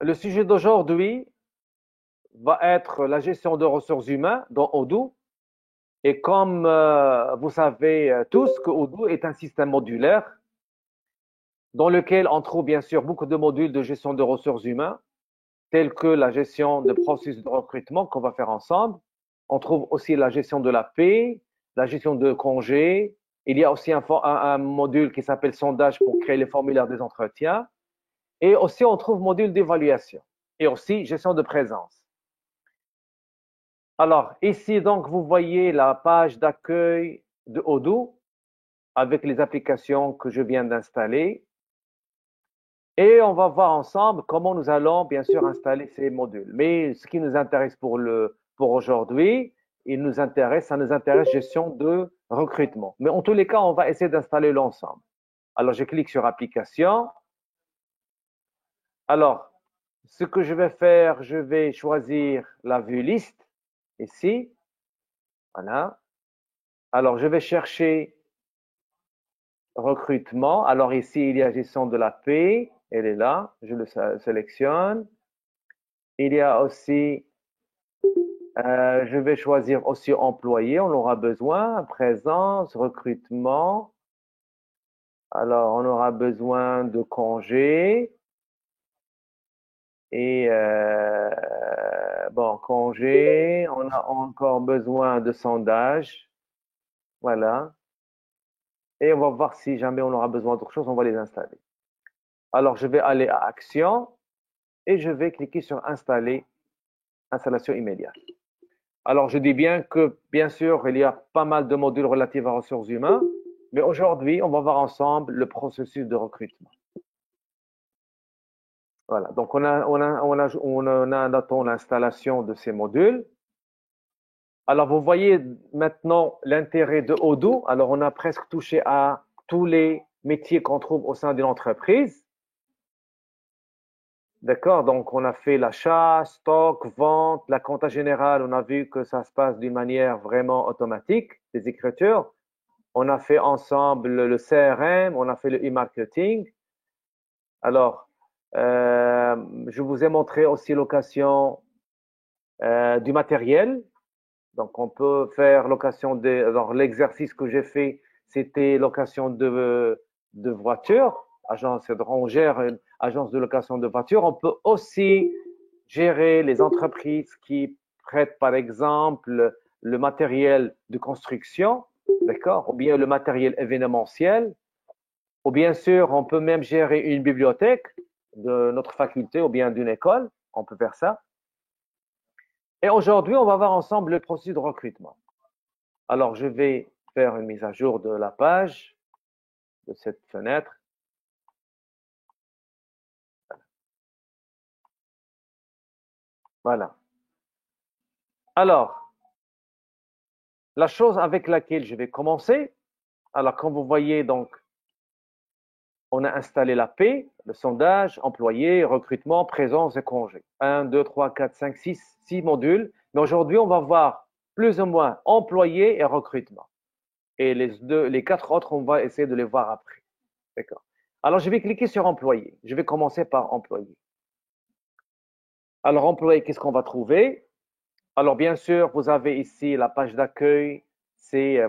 Le sujet d'aujourd'hui va être la gestion de ressources humaines dans Odoo. Et comme vous savez tous que Odoo est un système modulaire dans lequel on trouve bien sûr beaucoup de modules de gestion de ressources humaines, tels que la gestion de processus de recrutement qu'on va faire ensemble. On trouve aussi la gestion de la paie, la gestion de congés. Il y a aussi un module qui s'appelle sondage pour créer les formulaires des entretiens. Et aussi, on trouve module d'évaluation et aussi gestion de présence. Alors, ici, donc, vous voyez la page d'accueil de Odoo avec les applications que je viens d'installer. Et on va voir ensemble comment nous allons, bien sûr, installer ces modules. Mais ce qui nous intéresse pour aujourd'hui, ça nous intéresse gestion de recrutement. Mais en tous les cas, on va essayer d'installer l'ensemble. Alors, je clique sur application. Alors, ce que je vais faire, je vais choisir la vue liste ici. Voilà. Alors, je vais chercher recrutement. Alors, ici, il y a gestion de la paie. Elle est là. Je le sélectionne. Il y a aussi, je vais choisir aussi employé. On aura besoin. Présence, recrutement. Alors, on aura besoin de congé. Et bon, congé. On a encore besoin de sondage. Voilà. Et on va voir si jamais on aura besoin d'autre chose, on va les installer. Alors, je vais aller à Action et je vais cliquer sur Installer, installation immédiate. Alors, je dis bien que, bien sûr, il y a pas mal de modules relatifs aux ressources humaines, mais aujourd'hui, on va voir ensemble le processus de recrutement. Voilà, donc on attend l'installation de ces modules. Alors, vous voyez maintenant l'intérêt de Odoo. Alors, on a presque touché à tous les métiers qu'on trouve au sein d'une entreprise. D'accord, donc on a fait l'achat, stock, vente, la compta générale, on a vu que ça se passe d'une manière vraiment automatique, les écritures. On a fait ensemble le CRM, on a fait le e-marketing. Alors, je vous ai montré aussi location du matériel. Donc, on peut faire location de. Alors, l'exercice que j'ai fait, c'était location de voitures. Agence de rangère, agence de location de voitures. On peut aussi gérer les entreprises qui prêtent, par exemple, le matériel de construction, d'accord, ou bien le matériel événementiel. Ou bien sûr, on peut même gérer une bibliothèque de notre faculté ou bien d'une école. On peut faire ça. Et aujourd'hui, on va voir ensemble le processus de recrutement. Alors, je vais faire une mise à jour de la page de cette fenêtre. Voilà. Alors, la chose avec laquelle je vais commencer, alors comme vous voyez, donc, on a installé la paie, le sondage, employé, recrutement, présence et congé. 1, 2, 3, 4, 5, 6 modules. Mais aujourd'hui, on va voir plus ou moins employé et recrutement. Et les 4 autres, on va essayer de les voir après. D'accord. Alors, je vais cliquer sur employé. Je vais commencer par employé. Alors, employé, qu'est-ce qu'on va trouver? Alors, bien sûr, vous avez ici la page d'accueil.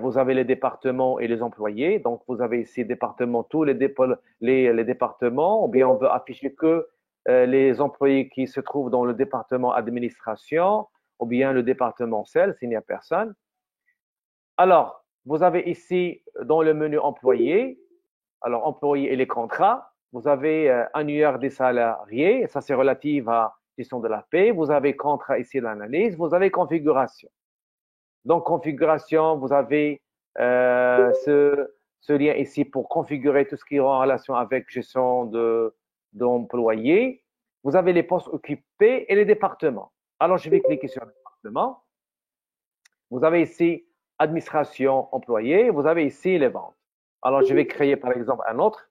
Vous avez les départements et les employés. Donc, vous avez ici département, tous les départements. Ou bien, on veut afficher que les employés qui se trouvent dans le département administration ou bien le département sales, s'il n'y a personne. Alors, vous avez ici dans le menu employés, alors employés et les contrats, vous avez annuaire des salariés, ça c'est relatif à gestion de la paie, vous avez contrat ici l'analyse, vous avez configuration. Donc configuration, vous avez ce lien ici pour configurer tout ce qui est en relation avec gestion d'employés. Vous avez les postes occupés et les départements. Alors je vais cliquer sur le département. Vous avez ici administration employé, vous avez ici les ventes. Alors, je vais créer par exemple un autre.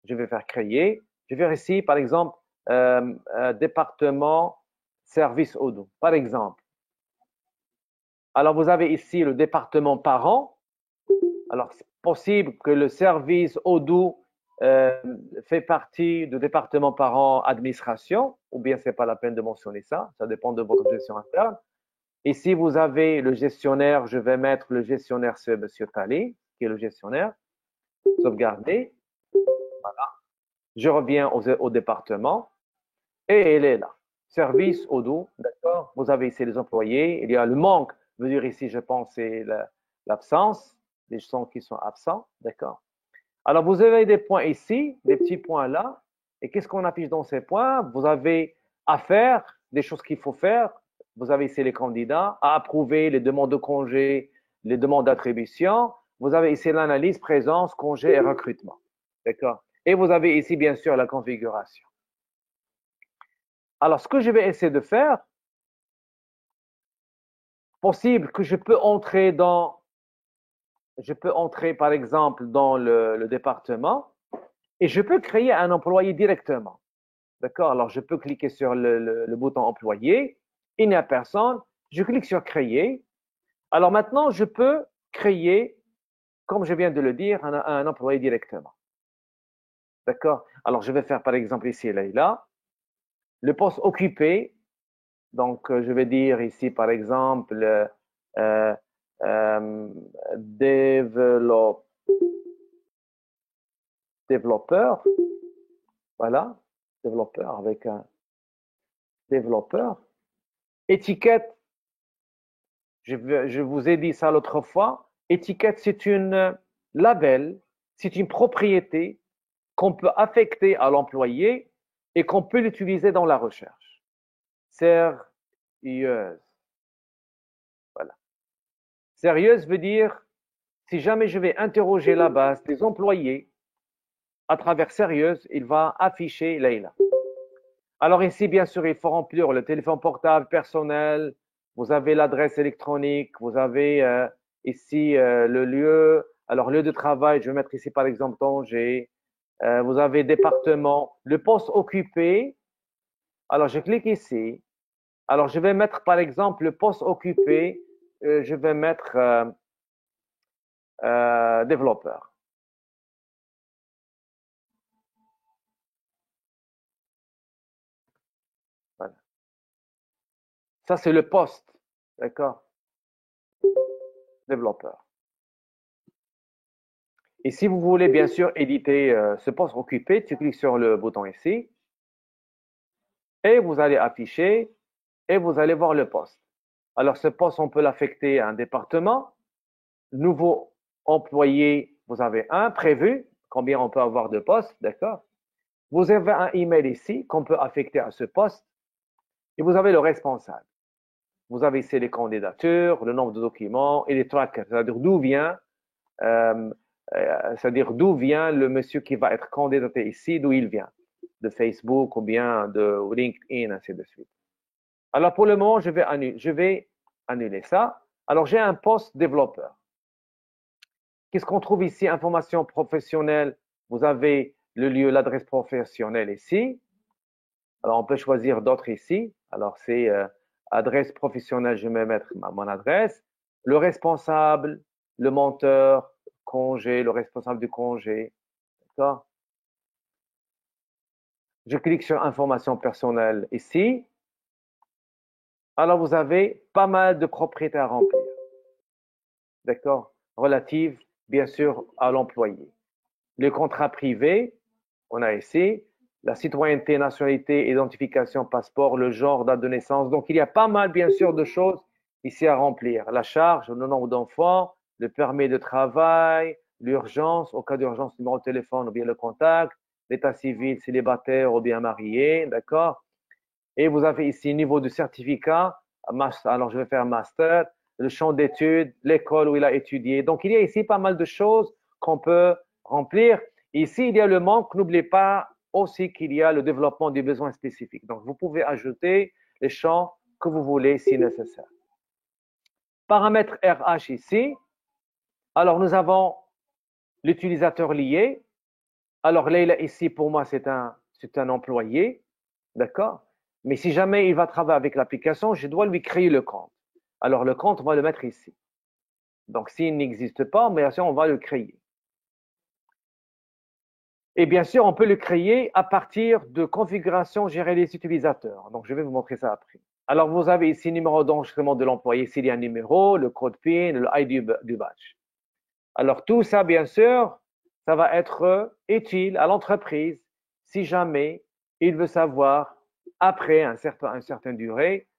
Je vais faire créer. Je vais faire ici par exemple département service Odoo, par exemple. Alors, vous avez ici le département parent. Alors, c'est possible que le service Odoo euh, fait partie du département parent administration, ou bien c'est pas la peine de mentionner ça, ça dépend de votre gestion interne. Et si vous avez le gestionnaire, je vais mettre le gestionnaire, c'est Monsieur Tali, qui est le gestionnaire, sauvegarder. Je reviens au département et elle est là. Service au dos, d'accord. Vous avez ici les employés. Il y a le manque, veut dire ici, je pense, c'est l'absence, les gens qui sont absents, d'accord. Alors, vous avez des points ici, des petits points là. Et qu'est-ce qu'on affiche dans ces points? Vous avez à faire, des choses qu'il faut faire. Vous avez ici les candidats, à approuver les demandes de congé, les demandes d'attribution. Vous avez ici l'analyse, présence, congé et recrutement. D'accord? Et vous avez ici, bien sûr, la configuration. Alors, ce que je vais essayer de faire, possible que je peux entrer par exemple dans le département et je peux créer un employé directement. D'accord? Alors, je peux cliquer sur le bouton employé. Il n'y a personne. Je clique sur créer. Alors maintenant, je peux créer, comme je viens de le dire, un employé directement. D'accord? Alors, je vais faire par exemple ici, là, le poste occupé. Donc, je vais dire ici, par exemple, euh, euh, développeur. Voilà, développeur avec un développeur. Étiquette, je vous ai dit ça l'autre fois. Étiquette, c'est une label, c'est une propriété qu'on peut affecter à l'employé et qu'on peut l'utiliser dans la recherche. Sérieuse. Voilà. Sérieuse veut dire, si jamais je vais interroger la base des employés à travers sérieuse, il va afficher Leïla. Alors ici, bien sûr, il faut remplir le téléphone portable personnel, vous avez l'adresse électronique, vous avez ici le lieu, alors lieu de travail, je vais mettre ici par exemple Tanger, vous avez département, le poste occupé, alors je clique ici, alors je vais mettre par exemple le poste occupé, je vais mettre développeur. Voilà. Ça c'est le poste, d'accord, développeur. Et si vous voulez bien sûr éditer ce poste occupé, tu cliques sur le bouton ici et vous allez afficher et vous allez voir le poste. Alors ce poste, on peut l'affecter à un département. Nouveau employé, vous avez un prévu. Combien on peut avoir de postes, d'accord? Vous avez un email ici qu'on peut affecter à ce poste et vous avez le responsable. Vous avez ici les candidatures, le nombre de documents et les trackers, c'est-à-dire euh, c'est-à-dire d'où vient le monsieur qui va être candidaté ici, d'où il vient, de Facebook ou bien de LinkedIn, ainsi de suite. Alors pour le moment, je vais annuler ça. Alors j'ai un poste développeur. Qu'est-ce qu'on trouve ici? Information professionnelle. Vous avez le lieu, l'adresse professionnelle ici. Alors on peut choisir d'autres ici. Alors c'est adresse professionnelle, je vais mettre mon adresse. Le responsable, le monteur, congé, le responsable du congé. D'accord? Je clique sur information personnelle ici. Alors vous avez pas mal de propriétés à remplir. D'accord? Relatives, bien sûr, à l'employé. Le contrat privé, on a ici. La citoyenneté, nationalité, identification, passeport, le genre, date de naissance. Donc, il y a pas mal, bien sûr, de choses ici à remplir. La charge, le nombre d'enfants, le permis de travail, l'urgence, au cas d'urgence, numéro de téléphone ou bien le contact, l'état civil, célibataire ou bien marié, d'accord? Et vous avez ici niveau de certificat, alors je vais faire master, le champ d'études, l'école où il a étudié. Donc, il y a ici pas mal de choses qu'on peut remplir. Ici, il y a le manque. N'oubliez pas aussi qu'il y a le développement des besoins spécifiques. Donc, vous pouvez ajouter les champs que vous voulez si nécessaire. Paramètres RH ici. Alors, nous avons l'utilisateur lié. Alors, Leila ici, pour moi, c'est un employé. D'accord? Mais si jamais il va travailler avec l'application, je dois lui créer le compte. Alors, le compte, on va le mettre ici. Donc, s'il n'existe pas, mais on va le créer. Et bien sûr, on peut le créer à partir de configurations gérées des utilisateurs. Donc, je vais vous montrer ça après. Alors, vous avez ici le numéro d'enregistrement de l'employé s'il y a un numéro, le code PIN, le ID du badge. Alors, tout ça, bien sûr, ça va être utile à l'entreprise si jamais il veut savoir, après une certaine durée,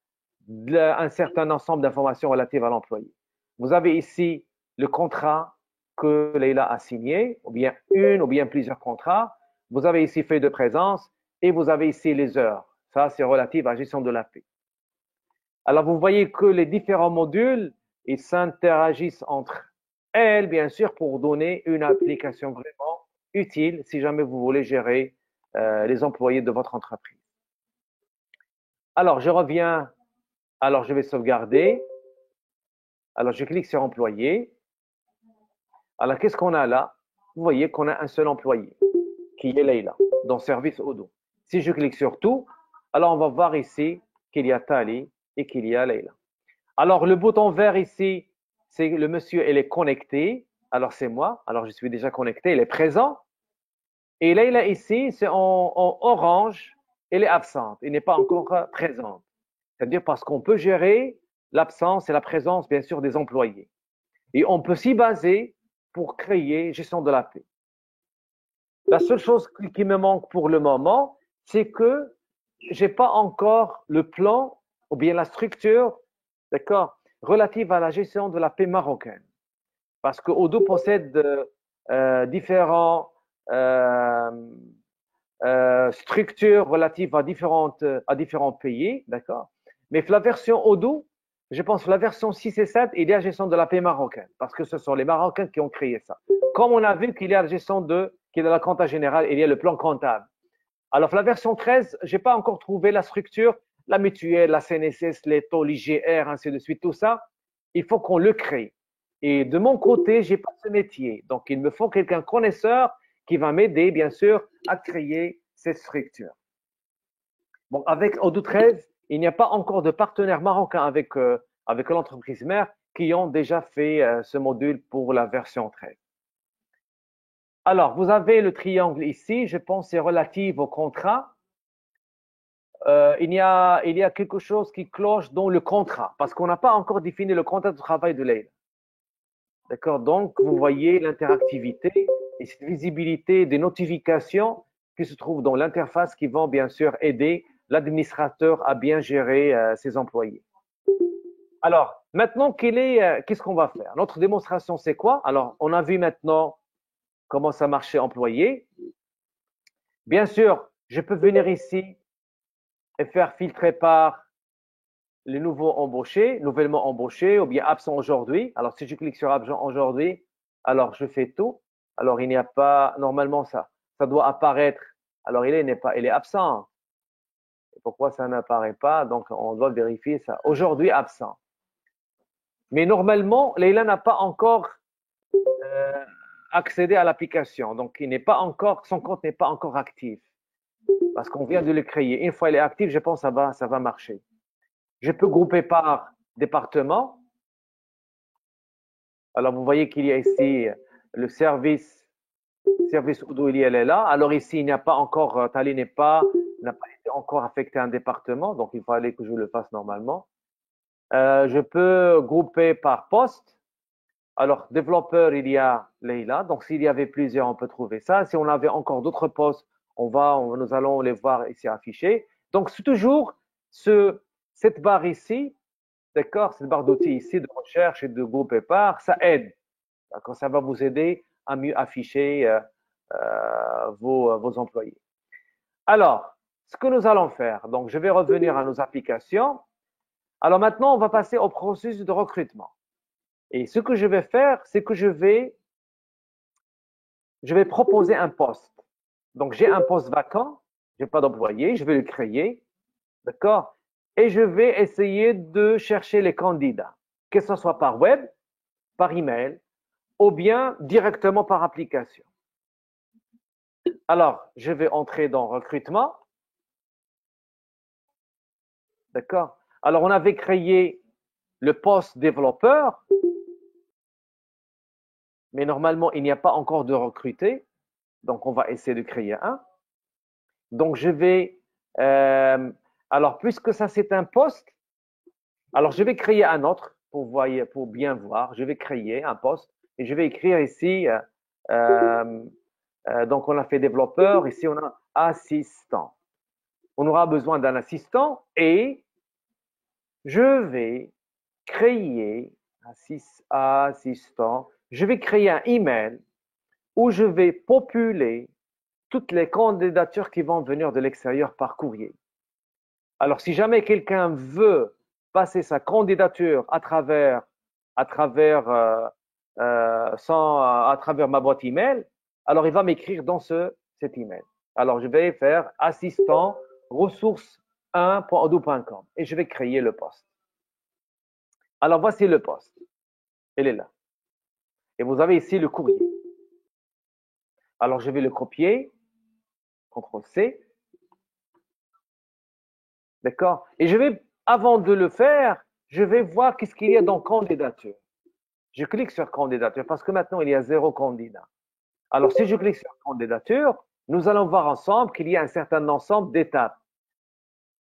un certain ensemble d'informations relatives à l'employé. Vous avez ici le contrat que Leïla a signé, ou bien une ou bien plusieurs contrats. Vous avez ici feuille de présence et vous avez ici les heures. Ça, c'est relatif à la gestion de la paie. Alors, vous voyez que les différents modules, ils s'interagissent entre elles, bien sûr, pour donner une application vraiment utile si jamais vous voulez gérer les employés de votre entreprise. Alors, je reviens. Alors, je vais sauvegarder. Alors, je clique sur employé. Alors, qu'est-ce qu'on a là? Vous voyez qu'on a un seul employé, qui est Leïla, dans Service Odoo. Si je clique sur tout, alors on va voir ici qu'il y a Tali et qu'il y a Leïla. Alors, le bouton vert ici, c'est le monsieur, il est connecté. Alors, c'est moi. Alors, je suis déjà connecté, il est présent. Et Leïla ici, c'est en orange, elle est absente, elle n'est pas encore présente. C'est-à-dire parce qu'on peut gérer l'absence et la présence, bien sûr, des employés. Et on peut s'y baser pour créer gestion de la paie. La seule chose qui me manque pour le moment, c'est que j'ai pas encore le plan ou bien la structure, d'accord, relative à la gestion de la paie marocaine. Parce que Odoo possède différents structures relatives à différents pays, d'accord. Mais la version Odoo, je pense que la version 6 et 7, il y a la gestion de la paie marocaine, parce que ce sont les Marocains qui ont créé ça. Comme on a vu qu'il y a la gestion qu'il y a la compta générale, il y a le plan comptable. Alors, la version 13, je n'ai pas encore trouvé la structure, la mutuelle, la CNSS, les taux, l'IGR, ainsi de suite, tout ça. Il faut qu'on le crée. Et de mon côté, je n'ai pas ce métier. Donc, il me faut quelqu'un connaisseur qui va m'aider, bien sûr, à créer cette structure. Bon, avec Odoo 13, il n'y a pas encore de partenaire marocain avec l'entreprise mère qui ont déjà fait ce module pour la version 13. Alors, vous avez le triangle ici, je pense que c'est relatif au contrat. Il y a quelque chose qui cloche dans le contrat, parce qu'on n'a pas encore défini le contrat de travail de Leïla. D'accord? Donc, vous voyez l'interactivité et cette visibilité des notifications qui se trouvent dans l'interface qui vont bien sûr aider l'administrateur à bien gérer ses employés. Alors, maintenant, qu'est-ce qu'on va faire? Notre démonstration, c'est quoi? Alors, on a vu maintenant comment ça marchait employé. Bien sûr, je peux venir ici et faire filtrer par les nouveaux embauchés, nouvellement embauchés ou bien absents aujourd'hui. Alors, si je clique sur absent aujourd'hui, alors je fais tout. Alors, il n'y a pas, normalement, ça doit apparaître. Alors, il est absent. Et pourquoi ça n'apparaît pas? Donc, on doit vérifier ça. Aujourd'hui, absent. Mais normalement, Leïla n'a pas encore accédé à l'application. Donc, son compte n'est pas encore actif. Parce qu'on vient de le créer. Une fois il est actif, je pense que ça va marcher. Je peux grouper par département. Alors, vous voyez qu'il y a ici le service Odoo, il est là. Alors ici, il n'y a pas encore, Tali n'a pas été encore affecté à un département, donc il fallait que je le fasse normalement. Je peux grouper par poste. Alors, développeur, il y a Leïla. Donc, s'il y avait plusieurs, on peut trouver ça. Si on avait encore d'autres postes, nous allons les voir ici affichés. Donc, c'est toujours cette barre ici, d'accord, cette barre d'outils ici de recherche et de groupe et par, ça aide. D'accord, ça va vous aider à mieux afficher vos employés. Alors, ce que nous allons faire, donc je vais revenir à nos applications. Alors maintenant, on va passer au processus de recrutement. Et ce que je vais faire, c'est que je vais proposer un poste. Donc, j'ai un poste vacant, je n'ai pas d'employé, je vais le créer, d'accord? Et je vais essayer de chercher les candidats, que ce soit par web, par email, ou bien directement par application. Alors, je vais entrer dans recrutement. D'accord? Alors, on avait créé le poste développeur, mais normalement, il n'y a pas encore de recruté. Donc, on va essayer de créer un. Donc, je vais... alors, puisque ça, c'est un poste, alors je vais créer un autre pour bien voir. Je vais créer un poste et je vais écrire ici... donc, on a fait développeur. Ici, on a assistant. On aura besoin d'un assistant et je vais créer assistant. Je vais créer un email où je vais populer toutes les candidatures qui vont venir de l'extérieur par courrier. Alors, si jamais quelqu'un veut passer sa candidature à travers ma boîte email, alors il va m'écrire dans cet email. Alors, je vais faire assistant ressources1.odoo.com et je vais créer le poste. Alors, voici le poste. Il est là. Et vous avez ici le courrier. Alors, je vais le copier. CTRL-C. D'accord? Et je vais, avant de le faire, je vais voir qu'est-ce qu'il y a dans candidature. Je clique sur candidature parce que maintenant, il y a 0 candidat. Alors, si je clique sur candidature, nous allons voir ensemble qu'il y a un certain ensemble d'étapes.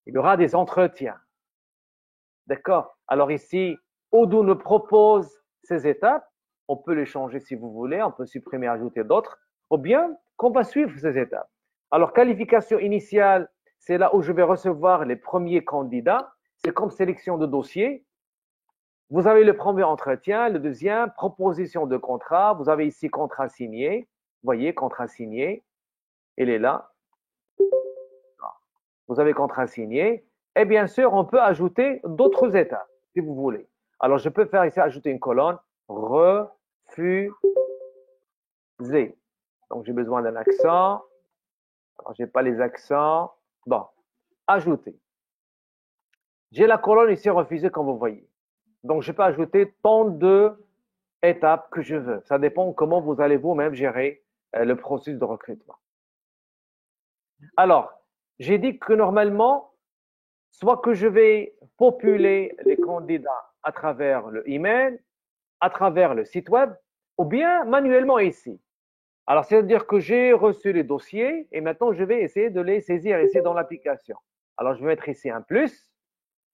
Il y aura des entretiens. D'accord? Alors ici, Odoo nous propose ces étapes. On peut les changer si vous voulez. On peut supprimer, ajouter d'autres. Ou bien qu'on va suivre ces étapes. Alors, qualification initiale, c'est là où je vais recevoir les premiers candidats. C'est comme sélection de dossier. Vous avez le premier entretien, le deuxième, proposition de contrat. Vous avez ici contrat signé. Vous voyez, contrat signé. Il est là. Vous avez contrat signé. Et bien sûr, on peut ajouter d'autres étapes, si vous voulez. Alors, je peux faire ici, ajouter une colonne, refuser. Donc, j'ai besoin d'un accent. Alors, je n'ai pas les accents. Bon, ajouter. J'ai la colonne ici, refuser, comme vous voyez. Donc, je peux ajouter tant d'étapes que je veux. Ça dépend comment vous allez vous-même gérer le processus de recrutement. Alors, j'ai dit que normalement, soit que je vais populer les candidats à travers le email, à travers le site web, ou bien manuellement ici. Alors, c'est-à-dire que j'ai reçu les dossiers et maintenant, je vais essayer de les saisir ici dans l'application. Alors, je vais mettre ici un plus.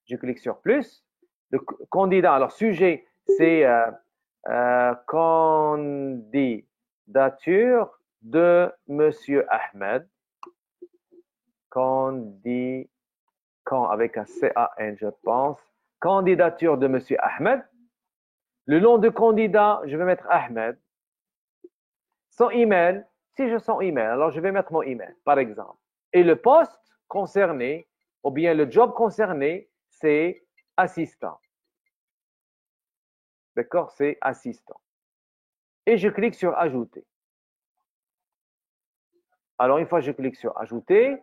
Je clique sur plus. Le candidat, alors sujet, c'est candidature de Monsieur Ahmed. Avec un C-A-N, je pense. Candidature de Monsieur Ahmed. Le nom de candidat, je vais mettre Ahmed. Son email, si je son email, alors je vais mettre mon email, par exemple. Et le poste concerné, ou bien le job concerné, c'est assistant. D'accord? C'est assistant. Et je clique sur ajouter. Alors, une fois que je clique sur ajouter,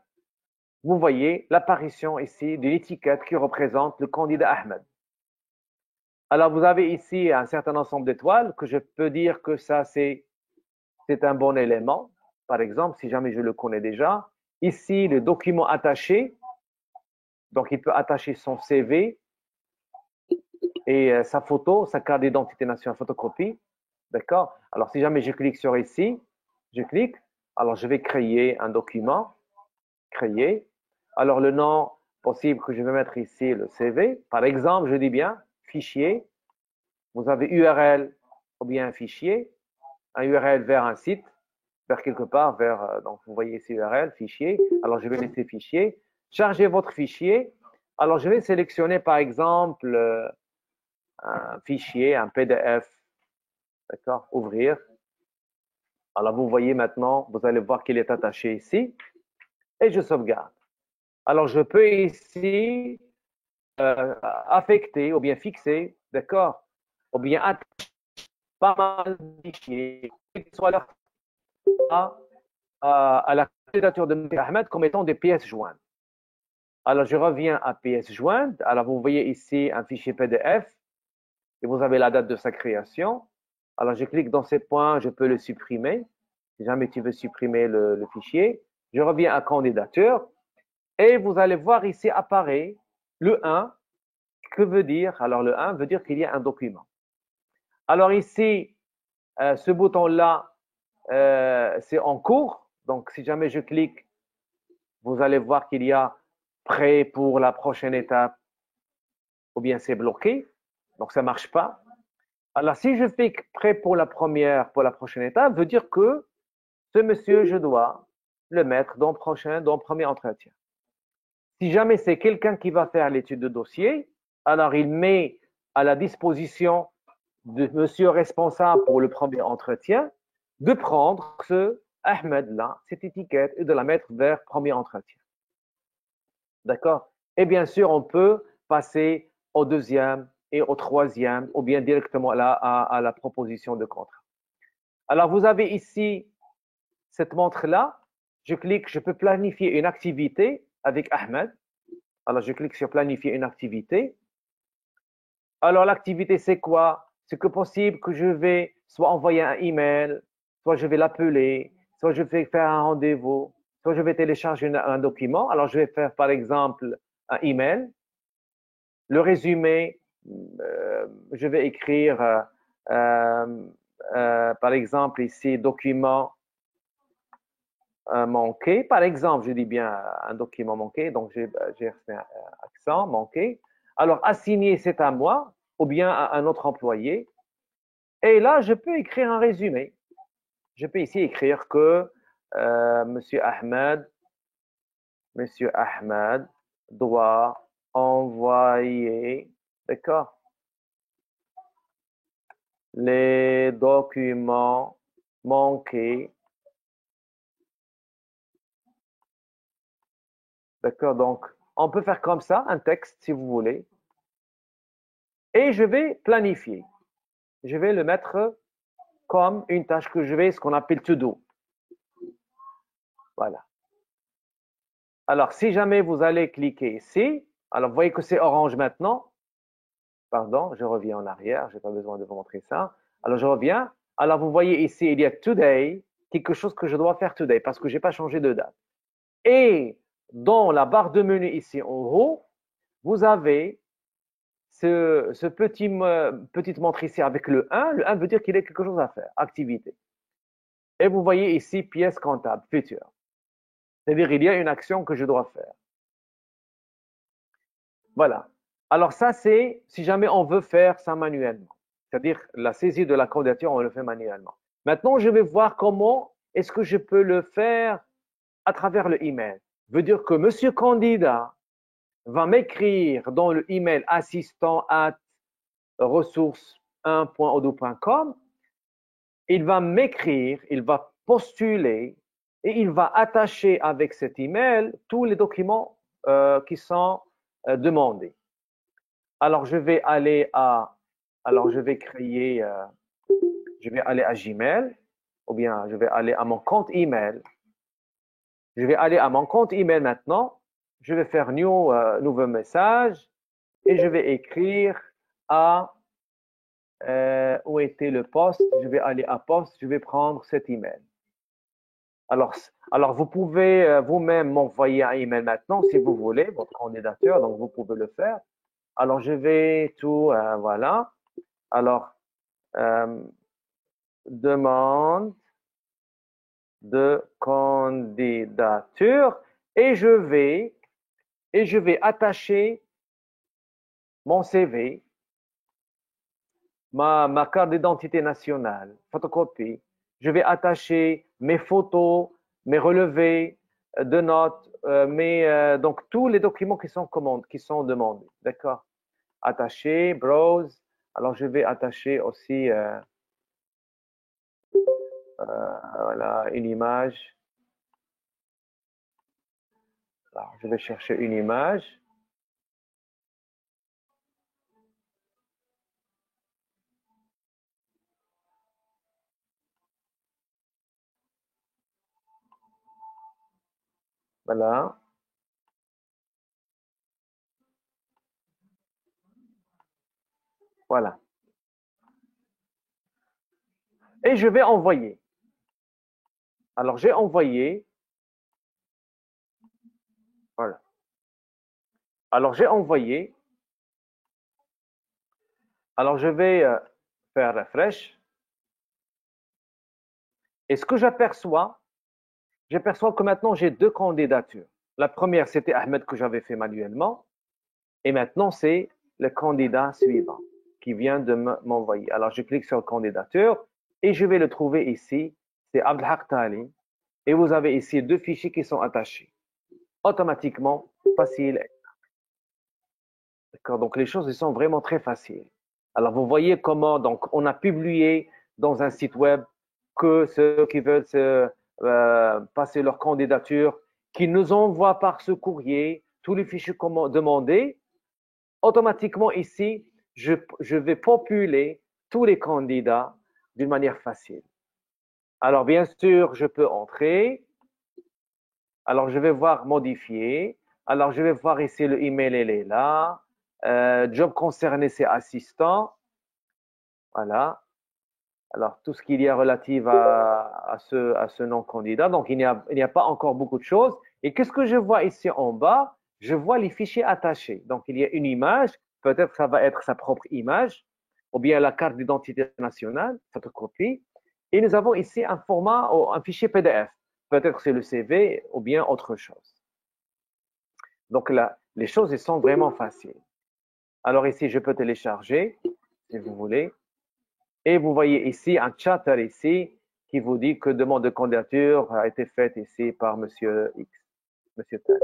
vous voyez l'apparition ici d'une étiquette qui représente le candidat Ahmed. Alors, vous avez ici un certain ensemble d'étoiles que je peux dire que ça, c'est un bon élément. Par exemple, si jamais je le connais déjà. Ici, le document attaché. Donc, il peut attacher son CV et sa photo, sa carte d'identité nationale photocopie. D'accord? Alors, si jamais je clique sur ici, je clique. Alors, je vais créer un document. Créer. Alors, le nom possible que je vais mettre ici, le CV. Par exemple, je dis bien fichier. Vous avez URL ou bien un fichier. Un URL vers un site, vers quelque part, donc vous voyez ici URL, fichier. Alors, je vais laisser fichier. Chargez votre fichier. Alors, je vais sélectionner, par exemple, un fichier, un PDF. D'accord? Ouvrir. Alors, vous voyez maintenant, vous allez voir qu'il est attaché ici. Et je sauvegarde. Alors, je peux ici affecter ou bien fixer, d'accord? Ou bien attacher pas mal de fichiers, soit à la candidature de M. Ahmed comme étant des pièces jointes. Alors, je reviens à pièces jointes. Alors, vous voyez ici un fichier PDF et vous avez la date de sa création. Alors, je clique dans ces points, je peux le supprimer. Si jamais tu veux supprimer le fichier, je reviens à candidature et vous allez voir ici apparaît le 1. Que veut dire? Alors, le 1 veut dire qu'il y a un document. Alors, ici, ce bouton-là, c'est en cours. Donc, si jamais je clique, vous allez voir qu'il y a prêt pour la prochaine étape ou bien c'est bloqué. Donc, ça ne marche pas. Alors, si je fais prêt pour la prochaine étape, veut dire que ce monsieur, je dois le mettre dans le premier entretien. Si jamais c'est quelqu'un qui va faire l'étude de dossier, alors il met à la disposition de monsieur responsable pour le premier entretien de prendre ce Ahmed-là, cette étiquette, et de la mettre vers premier entretien. D'accord? Et bien sûr, on peut passer au deuxième et au troisième, ou bien directement là à la proposition de contrat. Alors, vous avez ici cette montre-là. Je clique, je peux planifier une activité avec Ahmed. Alors, je clique sur planifier une activité. Alors, l'activité, c'est quoi? C'est que possible que je vais soit envoyer un email, soit je vais l'appeler, soit je vais faire un rendez-vous, soit je vais télécharger un document. Alors, je vais faire, par exemple, un email. Le résumé, je vais écrire, par exemple, ici, document manqué. Par exemple, je dis bien un document manqué, donc j'ai fait un accent manqué. Alors, assigner, c'est à moi ou bien à un autre employé. Et là, je peux écrire un résumé. Je peux ici écrire que Monsieur Ahmed doit envoyer, d'accord, les documents manqués. D'accord, donc on peut faire comme ça, un texte si vous voulez. Et je vais planifier. Je vais le mettre comme une tâche que je vais, ce qu'on appelle to do. Voilà. Alors, si jamais vous allez cliquer ici, alors vous voyez que c'est orange maintenant. Pardon, je reviens en arrière, je n'ai pas besoin de vous montrer ça. Alors, je reviens. Alors, vous voyez ici, il y a today, quelque chose que je dois faire today parce que je n'ai pas changé de date. Et dans la barre de menu ici en haut, vous avez ce petite montre ici avec le 1. Le 1 veut dire qu'il y a quelque chose à faire, activité. Et vous voyez ici pièce comptable, future. C'est-à-dire il y a une action que je dois faire. Voilà. Alors ça, c'est si jamais on veut faire ça manuellement. C'est-à-dire la saisie de la candidature, on le fait manuellement. Maintenant, je vais voir comment est-ce que je peux le faire à travers le email. Veut dire que monsieur candidat va m'écrire dans le email assistant at ressources1.odoo.com. Il va m'écrire, il va postuler et il va attacher avec cet email tous les documents qui sont demandés. Alors, je vais aller à, alors je vais créer, je vais aller à Gmail, ou bien je vais aller à mon compte email. Je vais aller à mon compte email maintenant. Je vais faire nouveau message et je vais écrire à où était le poste. Je vais aller à poste. Je vais prendre cet email. Alors vous pouvez vous-même m'envoyer un email maintenant si vous voulez, votre candidature, donc vous pouvez le faire. Alors je vais tout, voilà. Alors, euh, demande de candidature et je vais attacher mon CV, ma carte d'identité nationale, photocopie. Je vais attacher mes photos, mes relevés de notes, donc tous les documents qui sont demandés. D'accord? Attacher, browse. Alors je vais attacher aussi voilà, une image. Alors, je vais chercher une image. Voilà. Voilà. Et je vais envoyer. Alors, j'ai envoyé. Voilà. Alors, j'ai envoyé. Alors, je vais faire refresh. Et ce que j'aperçois que maintenant j'ai deux candidatures. La première, c'était Ahmed que j'avais fait manuellement. Et maintenant, c'est le candidat suivant qui vient de m'envoyer. Alors, je clique sur candidature et je vais le trouver ici. C'est Abdelhak Tali. Et vous avez ici deux fichiers qui sont attachés. Automatiquement, facile. D'accord. Donc, les choses elles sont vraiment très faciles. Alors, vous voyez comment donc, on a publié dans un site web que ceux qui veulent passer leur candidature, qui nous envoient par ce courrier tous les fichiers demandés. Automatiquement, ici, je vais populer tous les candidats d'une manière facile. Alors, bien sûr, je peux entrer. Alors, je vais voir modifier. Alors, je vais voir ici le email, il est là. Job concerné, c'est assistant. Voilà. Alors, tout ce qu'il y a relatif à ce non-candidat. Donc, il n'y a pas encore beaucoup de choses. Et qu'est-ce que je vois ici en bas? Je vois les fichiers attachés. Donc, il y a une image. Peut-être que ça va être sa propre image ou bien la carte d'identité nationale, photocopie. Et nous avons ici un format, un fichier PDF. Peut-être que c'est le CV ou bien autre chose. Donc là, les choses elles sont vraiment faciles. Alors ici, je peux télécharger, si vous voulez. Et vous voyez ici un chatter ici qui vous dit que demande de candidature a été faite ici par Monsieur X, Monsieur Tal.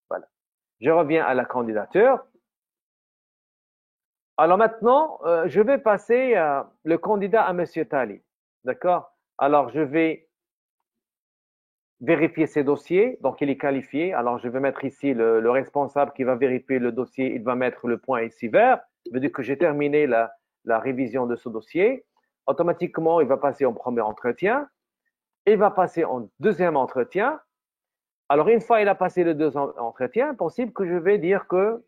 Voilà. Je reviens à la candidature. Alors maintenant, je vais passer le candidat à Monsieur Tali. D'accord? Alors, je vais vérifier ses dossiers. Donc, il est qualifié. Alors, je vais mettre ici le responsable qui va vérifier le dossier. Il va mettre le point ici vert. Ça veut dire que j'ai terminé la révision de ce dossier. Automatiquement, il va passer en premier entretien. Il va passer en deuxième entretien. Alors, une fois il a passé le deuxième entretien, possible que je vais dire que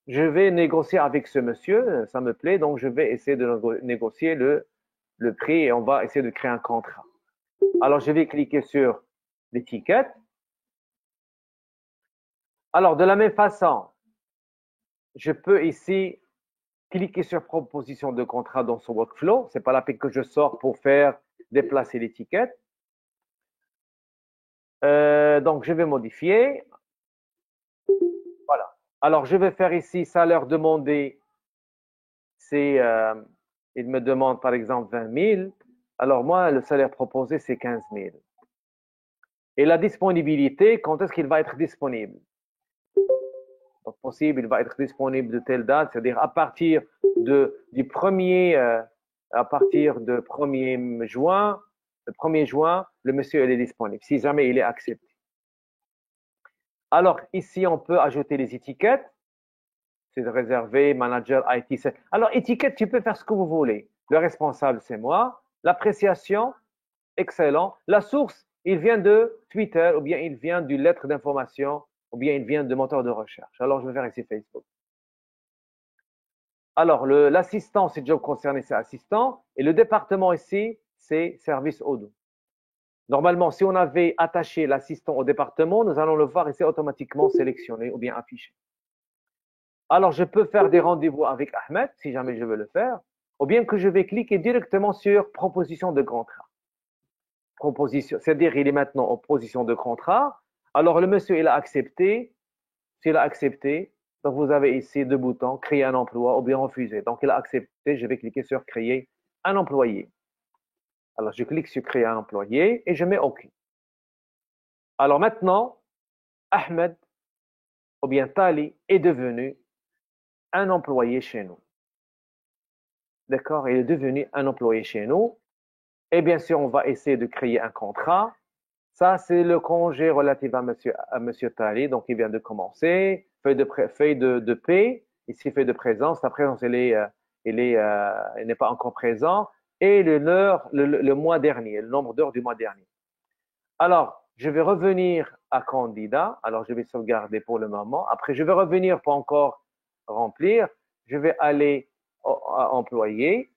je vais négocier avec ce monsieur, ça me plaît, donc je vais essayer de négocier le prix et on va essayer de créer un contrat. Alors, je vais cliquer sur l'étiquette. Alors, de la même façon, je peux ici cliquer sur proposition de contrat dans son workflow. Ce n'est pas la peine que je sors pour faire déplacer l'étiquette. Donc, je vais modifier. Voilà. Alors, je vais faire ici salaire demandé. C'est, il me demande par exemple 20 000. Alors, moi, le salaire proposé, c'est 15 000. Et la disponibilité, quand est-ce qu'il va être disponible? Donc, possible, il va être disponible de telle date, c'est-à-dire à partir du 1er, à partir de 1er juin, le 1er juin, le monsieur il est disponible, si jamais il est accepté. Alors, ici, on peut ajouter les étiquettes. C'est réservé, manager, IT. Alors, étiquette, tu peux faire ce que vous voulez. Le responsable, c'est moi. L'appréciation, excellent. La source, il vient de Twitter ou bien il vient d'une lettre d'information ou bien il vient de moteur de recherche. Alors, je vais faire ici Facebook. Alors, l'assistant, c'est job concerné, c'est assistant. Et le département ici, c'est service Odoo. Normalement, si on avait attaché l'assistant au département, nous allons le voir ici automatiquement sélectionné ou bien affiché. Alors, je peux faire des rendez-vous avec Ahmed, si jamais je veux le faire, ou bien que je vais cliquer directement sur proposition de contrat. Proposition, c'est-à-dire il est maintenant en position de contrat. Alors, le monsieur, il a accepté. S'il a accepté, donc vous avez ici deux boutons, créer un emploi ou bien refuser. Donc, il a accepté, je vais cliquer sur créer un employé. Alors, je clique sur créer un employé et je mets OK. Alors maintenant, Ahmed ou bien Tali est devenu un employé chez nous. D'accord? Il est devenu un employé chez nous. Et bien sûr, on va essayer de créer un contrat. Ça, c'est le congé relatif à monsieur Tali. Donc, il vient de commencer. Feuille de paie. Ici, feuille de présence. La présence, elle n'est pas encore présent. Et le mois dernier, le nombre d'heures du mois dernier. Alors, je vais revenir à candidat. Alors, je vais sauvegarder pour le moment. Après, je vais revenir pour encore remplir. Je vais aller à employé.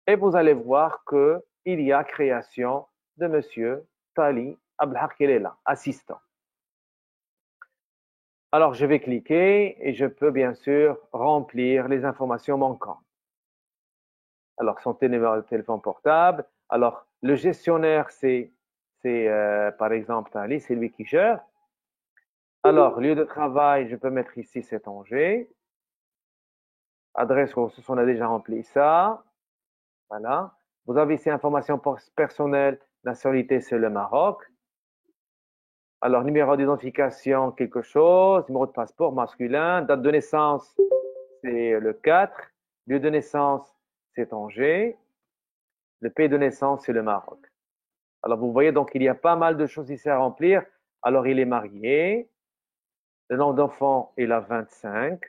Et vous allez voir qu'il y a création de monsieur Tali Abdelhak, il est là, assistant. Alors, je vais cliquer et je peux bien sûr remplir les informations manquantes. Alors, son numéro de téléphone portable. Alors, le gestionnaire, c'est par exemple, Tali, c'est lui qui gère. Alors, lieu de travail, je peux mettre ici cet Angers. Adresse ressources, on a déjà rempli ça. Voilà. Vous avez ici information personnelle, nationalité, c'est le Maroc. Alors, numéro d'identification, quelque chose. Numéro de passeport masculin. Date de naissance, c'est le 4. Lieu de naissance, c'est Angers. Le pays de naissance, c'est le Maroc. Alors, vous voyez, donc, il y a pas mal de choses ici à remplir. Alors, il est marié. Le nom d'enfant, il a 25.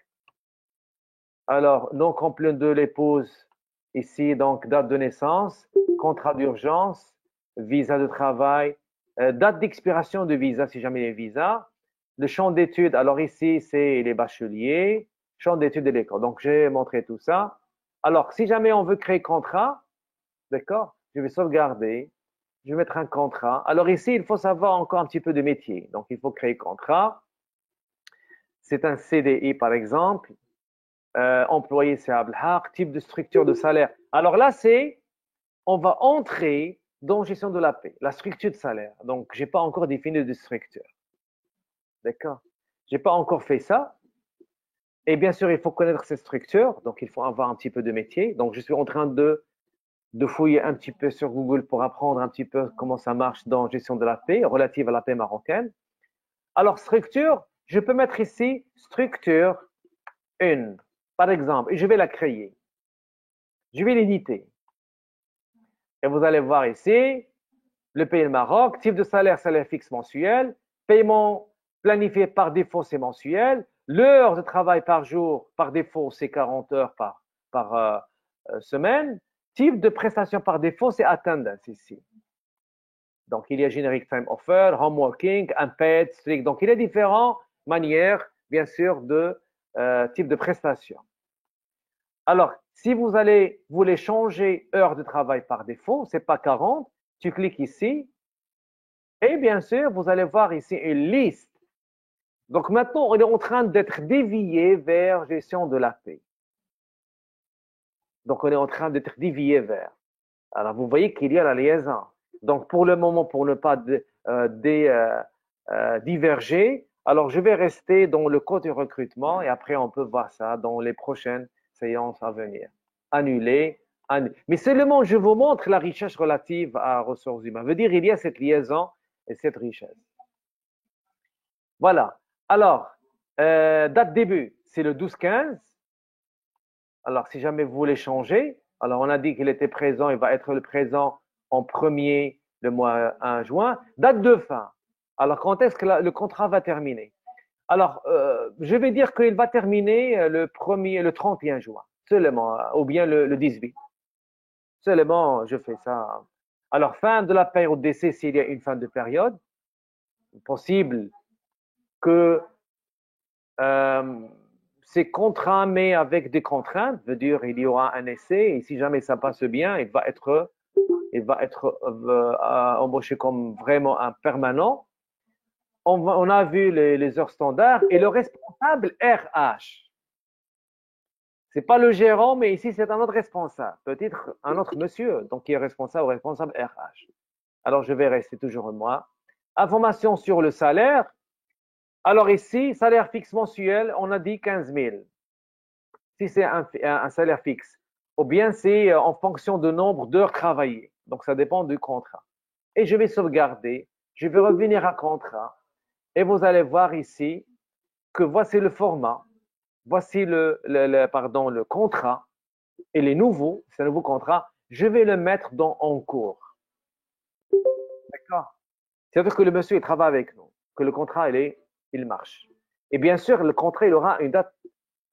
Alors, nom complet de l'épouse, ici, donc, date de naissance, contrat d'urgence, visa de travail, date d'expiration de visa, si jamais il y a visa. Le champ d'études, alors ici, c'est les bacheliers, champ d'études de l'école. Donc, j'ai montré tout ça. Alors, si jamais on veut créer contrat, d'accord, je vais sauvegarder, je vais mettre un contrat. Alors ici, il faut savoir encore un petit peu de métier. Donc, il faut créer contrat. C'est un CDI, par exemple. Employé, c'est Abdelhak. Type de structure de salaire. Alors là, on va entrer dans gestion de la paie, la structure de salaire. Donc, je n'ai pas encore défini de structure. D'accord? Je n'ai pas encore fait ça. Et bien sûr, il faut connaître ces structures. Donc, il faut avoir un petit peu de métier. Donc, je suis en train de fouiller un petit peu sur Google pour apprendre un petit peu comment ça marche dans gestion de la paie, relative à la paie marocaine. Alors, structure, je peux mettre ici structure 1, par exemple, et je vais la créer. Je vais l'éditer. Et vous allez voir ici, le pays le Maroc, type de salaire, salaire fixe mensuel, paiement planifié par défaut, c'est mensuel, l'heure de travail par jour, par défaut, c'est 40 heures par semaine, type de prestation par défaut, c'est attendance ici. Donc, il y a generic time offer, home working, unpaid, strict. Donc, il y a différentes manières, bien sûr, de type de prestation. Alors, si vous voulez changer heure de travail par défaut, c'est pas 40, tu cliques ici et bien sûr, vous allez voir ici une liste. Donc maintenant, on est en train d'être dévié vers gestion de la paie. Donc on est en train d'être dévié vers. Alors vous voyez qu'il y a la liaison. Donc pour le moment, pour ne pas diverger, alors je vais rester dans le code de recrutement et après on peut voir ça dans les prochaines séances à venir. Annuler, annuler. Mais seulement je vous montre la richesse relative à ressources humaines. Ça veut dire qu'il y a cette liaison et cette richesse. Voilà. Alors, date début, c'est le 12-15. Alors, si jamais vous voulez changer, alors on a dit qu'il était présent, il va être le présent en premier le mois 1 juin. Date de fin. Alors, quand est-ce que le contrat va terminer? Alors, je vais dire qu'il va terminer le 31 juin, seulement, ou bien le 18. Seulement, je fais ça. Alors, fin de la période d'essai, s'il y a une fin de période, possible que c'est contraint, mais avec des contraintes, veut dire il y aura un essai et si jamais ça passe bien, il va être embauché comme vraiment un permanent. On a vu les heures standards et le responsable RH. C'est pas le gérant, mais ici c'est un autre responsable, peut-être un autre monsieur, donc qui est responsable RH. Alors je vais rester toujours moi. Information sur le salaire. Alors ici, salaire fixe mensuel, on a dit 15 000. Si c'est un salaire fixe, ou bien c'est en fonction du nombre d'heures travaillées. Donc, ça dépend du contrat. Et je vais sauvegarder, je vais revenir à contrat, et vous allez voir ici que voici le format, voici le contrat, et les nouveaux, c'est un nouveau contrat, je vais le mettre dans en cours. D'accord? C'est-à-dire que le monsieur, il travaille avec nous, que le contrat, il marche. Et bien sûr, le contrat, il aura une date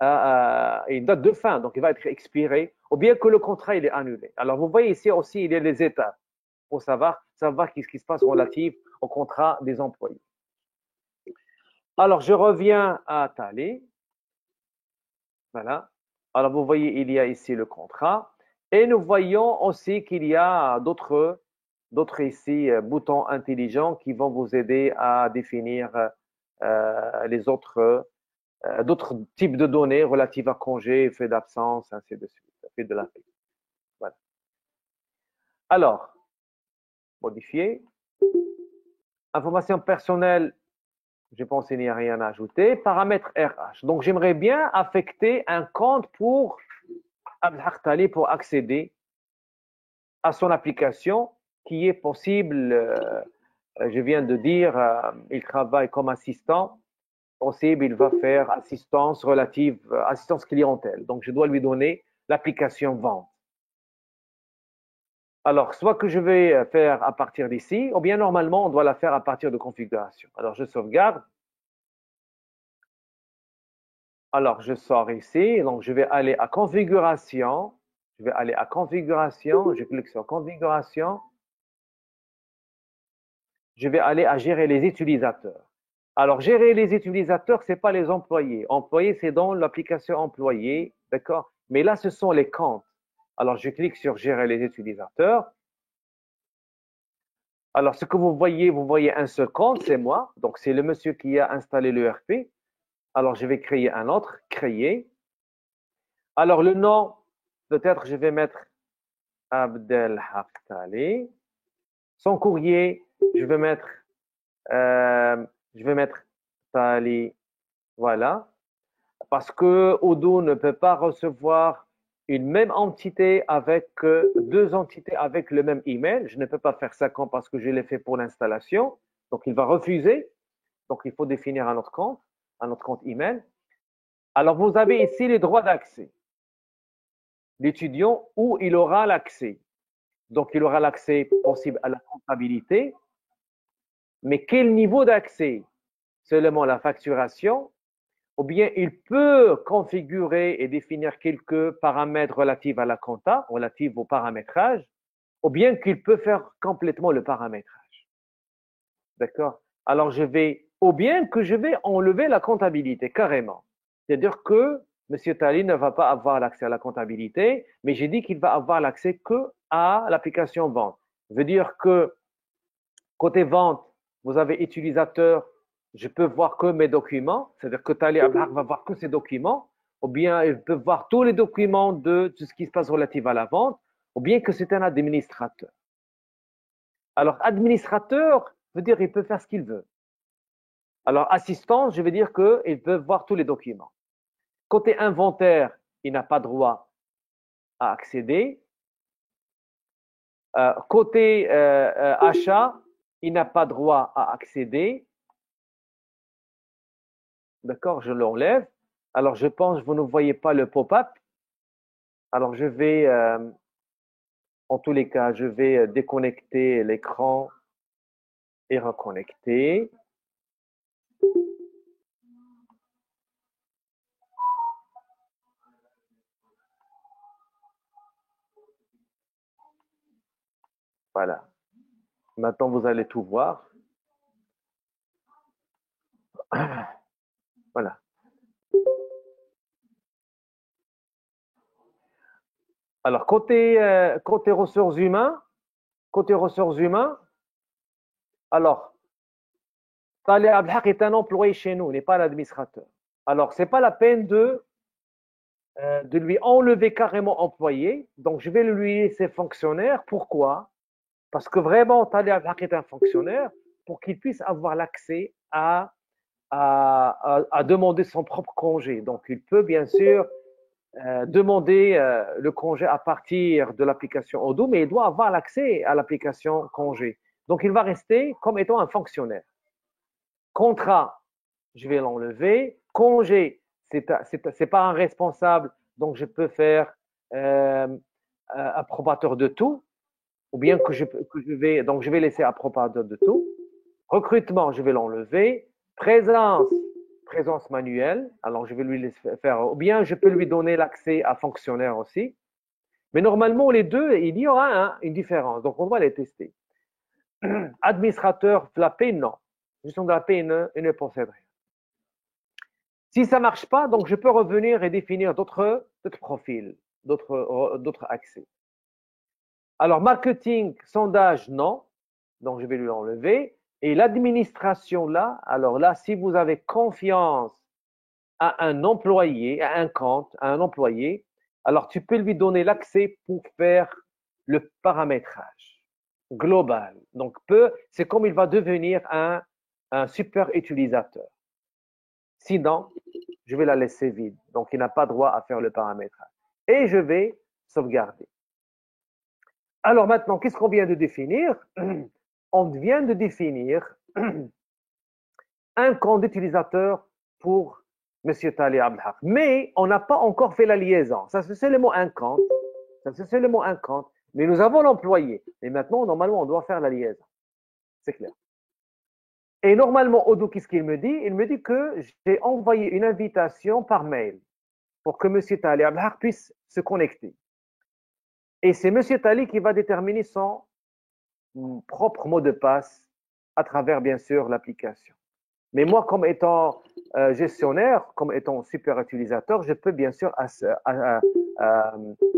de fin, donc il va être expiré, ou bien que le contrat il est annulé. Alors vous voyez ici aussi, il y a les étapes pour savoir qu'est-ce qui se passe relatif au contrat des employés. Alors je reviens à Tali. Voilà. Alors vous voyez, il y a ici le contrat. Et nous voyons aussi qu'il y a d'autres ici boutons intelligents qui vont vous aider à définir les autres d'autres types de données relatives à congé, fait d'absence, ainsi de suite, fait de la paie. Voilà. Alors, modifier. Information personnelle, je pense qu'il n'y a rien à ajouter. Paramètre RH. Donc, j'aimerais bien affecter un compte pour Abdelhak Tali pour accéder à son application qui est possible. Je viens de dire, il travaille comme assistant. Possible, il va faire assistance relative, assistance clientèle. Donc, je dois lui donner l'application vente. Alors, soit que je vais faire à partir d'ici, ou bien normalement, on doit la faire à partir de configuration. Alors, je sauvegarde. Alors, je sors ici. Donc, je vais aller à configuration. Je vais aller à configuration. Je clique sur configuration. Je vais aller à gérer les utilisateurs. Alors, gérer les utilisateurs, ce n'est pas les employés. Employés, c'est dans l'application employé, d'accord? Mais là, ce sont les comptes. Alors, je clique sur gérer les utilisateurs. Alors, ce que vous voyez un seul compte, c'est moi. Donc, c'est le monsieur qui a installé l'ERP. Alors, je vais créer un autre, créer. Alors, le nom, peut-être, je vais mettre Abdelhak Tali. Son courrier, je vais mettre Tali. Voilà. Parce que Odoo ne peut pas recevoir une même entité avec deux entités avec le même email. Je ne peux pas faire ça parce que je l'ai fait pour l'installation. Donc, il va refuser. Donc, il faut définir un autre compte email. Alors, vous avez ici les droits d'accès. L'étudiant où il aura l'accès. Donc, il aura l'accès possible à la comptabilité. Mais quel niveau d'accès? Seulement la facturation, ou bien il peut configurer et définir quelques paramètres relatifs à la compta, relatifs au paramétrage, ou bien qu'il peut faire complètement le paramétrage. D'accord? Alors, ou bien que je vais enlever la comptabilité carrément. C'est-à-dire que M. Tali ne va pas avoir l'accès à la comptabilité, mais j'ai dit qu'il va avoir l'accès que à l'application vente. Ça veut dire que côté vente, vous avez utilisateur, je peux voir que mes documents, c'est-à-dire que Tali Abdelhak va voir que ses documents, ou bien il peut voir tous les documents de tout ce qui se passe relatif à la vente, ou bien que c'est un administrateur. Alors, administrateur veut dire qu'il peut faire ce qu'il veut. Alors, assistant, je veux dire qu'il peut voir tous les documents. Côté inventaire, il n'a pas droit à accéder. Côté achat, il n'a pas droit à accéder. D'accord, je l'enlève. Alors, je pense que vous ne voyez pas le pop-up. Alors, je vais, en tous les cas, je vais déconnecter l'écran et reconnecter. Voilà. Maintenant, vous allez tout voir. Voilà. Alors, côté ressources humaines, alors, Tali Abdelhak est un employé chez nous, il n'est pas l'administrateur. Alors, ce n'est pas la peine de lui enlever carrément employé. Donc, je vais lui laisser fonctionnaire. Pourquoi? Parce que vraiment, Tali Abdelhak est un fonctionnaire pour qu'il puisse avoir l'accès à demander son propre congé. Donc, il peut bien sûr demander le congé à partir de l'application Odoo, mais il doit avoir l'accès à l'application congé. Donc, il va rester comme étant un fonctionnaire. Contrat, je vais l'enlever. Congé, c'est pas un responsable, donc je peux faire approbateur de tout, ou bien donc je vais laisser approbateur de tout. Recrutement, je vais l'enlever. Présence manuelle, alors je vais lui laisser faire, ou bien je peux lui donner l'accès à fonctionnaire aussi. Mais normalement, les deux, il y aura une différence, donc on va les tester. Administrateur, la paie, non. Gestion de la paie, il ne possède rien. Si ça ne marche pas, donc je peux revenir et définir d'autres profils, d'autres accès. Alors, marketing, sondage, non. Donc, je vais lui enlever. Et l'administration, là, alors là, si vous avez confiance à un employé, à un compte, à un employé, alors tu peux lui donner l'accès pour faire le paramétrage global. Donc, c'est comme il va devenir un super utilisateur. Sinon, je vais la laisser vide. Donc, il n'a pas droit à faire le paramétrage. Et je vais sauvegarder. Alors maintenant, qu'est-ce qu'on vient de définir? On vient de définir un compte d'utilisateur pour M. Tali Abdelhak. Mais on n'a pas encore fait la liaison. Ça, c'est seulement un compte. Ça, c'est seulement un compte. Mais nous avons l'employé. Et maintenant, normalement, on doit faire la liaison. C'est clair. Et normalement, Odoo, qu'est-ce qu'il me dit? Il me dit que j'ai envoyé une invitation par mail pour que M. Tali Abdelhak puisse se connecter. Et c'est M. Tali qui va déterminer son propre mot de passe à travers, bien sûr, l'application. Mais moi, comme étant gestionnaire, comme étant super utilisateur, je peux bien sûr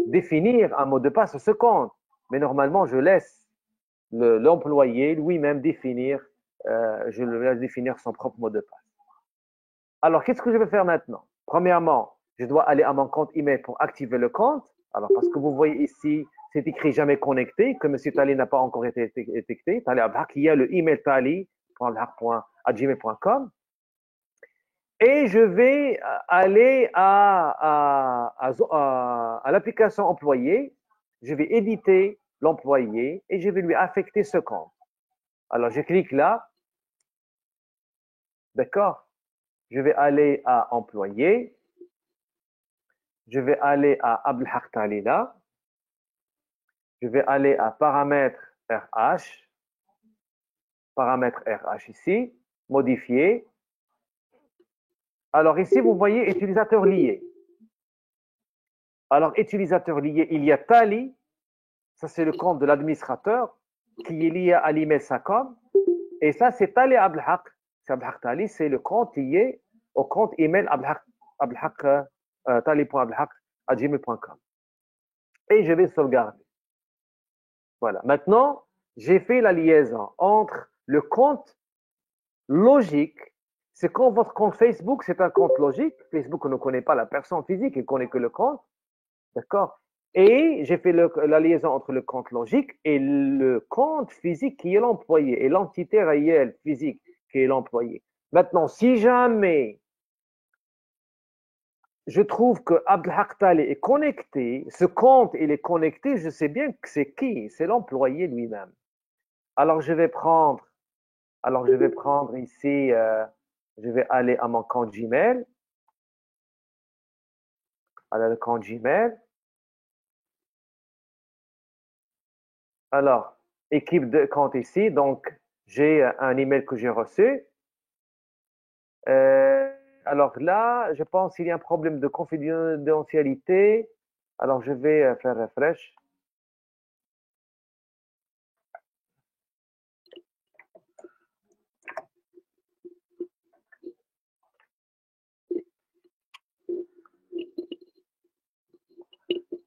définir un mot de passe à ce compte. Mais normalement, je laisse l'employé lui-même définir, je le laisse définir son propre mot de passe. Alors, qu'est-ce que je vais faire maintenant? Premièrement, je dois aller à mon compte email pour activer le compte. Alors, parce que vous voyez ici, c'est écrit jamais connecté, que M. Tali n'a pas encore été détecté. Tali Abdelhak, il y a le email tali.abdelhak.gmail.com. Et je vais aller à l'application employé. Je vais éditer l'employé et je vais lui affecter ce compte. Alors, je clique là. D'accord? Je vais aller à employé. Je vais aller à Abdelhak Tali là. Je vais aller à paramètres RH. Paramètres RH ici. Modifier. Alors ici, vous voyez utilisateur lié. Alors, utilisateur lié, il y a Tali. Ça, c'est le compte de l'administrateur qui est lié à l'email SACOM. Et ça, c'est Tali Abdelhak. C'est Abdelhak Tali, c'est le compte lié au compte email tali.abdelhak@gmail.com. Et je vais sauvegarder. Voilà. Maintenant, j'ai fait la liaison entre le compte logique. C'est quand votre compte Facebook, c'est un compte logique. Facebook ne connaît pas la personne physique, il connaît que le compte. D'accord? Et j'ai fait la liaison entre le compte logique et le compte physique qui est l'employé et l'entité réelle physique qui est l'employé. Maintenant, si jamais je trouve que Abdelhak Tali est connecté, ce compte il est connecté, je sais bien que c'est qui? C'est l'employé lui-même. Alors je vais prendre ici, je vais aller à mon compte Gmail, à le compte Gmail. Alors, équipe de compte ici, donc j'ai un email que j'ai reçu. Alors là, je pense qu'il y a un problème de confidentialité. Alors, je vais faire refresh.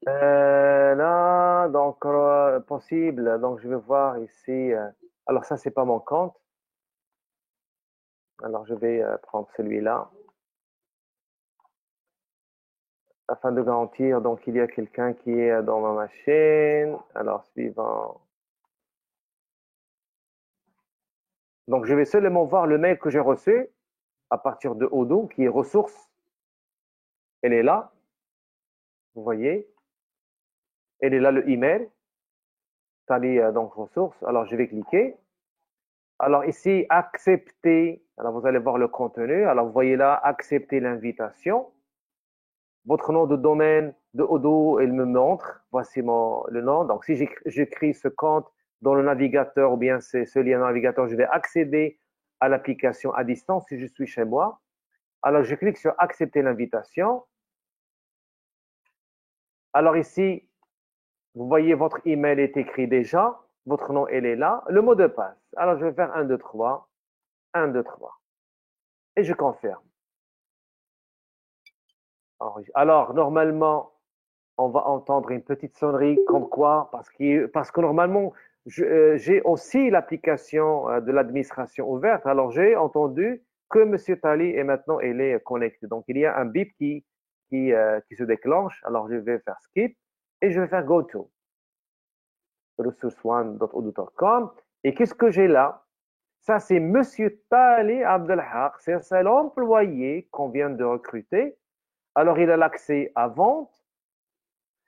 Là, donc, possible. Donc, je vais voir ici. Alors, ça, c'est pas mon compte. Alors, je vais prendre celui-là. Afin de garantir, donc, il y a quelqu'un qui est dans ma machine. Alors, suivant. Donc, je vais seulement voir le mail que j'ai reçu à partir de Odoo, qui est ressources. Elle est là. Vous voyez. Elle est là, le email. Tali, donc, ressources. Alors, je vais cliquer. Alors, ici, accepter. Alors, vous allez voir le contenu. Alors, vous voyez là, accepter l'invitation. Votre nom de domaine de Odoo, il me montre. Voici le nom. Donc, si j'écris ce compte dans le navigateur ou bien ce lien navigateur, je vais accéder à l'application à distance si je suis chez moi. Alors, je clique sur accepter l'invitation. Alors ici, vous voyez votre email est écrit déjà. Votre nom, elle est là. Le mot de passe. Alors, je vais faire 1, 2, 3. 1, 2, 3. Et je confirme. Alors, normalement, on va entendre une petite sonnerie comme quoi, parce que normalement, j'ai aussi l'application de l'administration ouverte. Alors, j'ai entendu que M. Tali est maintenant, il est connecté. Donc, il y a un bip qui se déclenche. Alors, je vais faire skip et je vais faire go to. resourceone.odoo.com. Et qu'est-ce que j'ai là? Ça, c'est Monsieur Tali Abdelhaq. C'est un seul employé qu'on vient de recruter. Alors, il a l'accès à vente.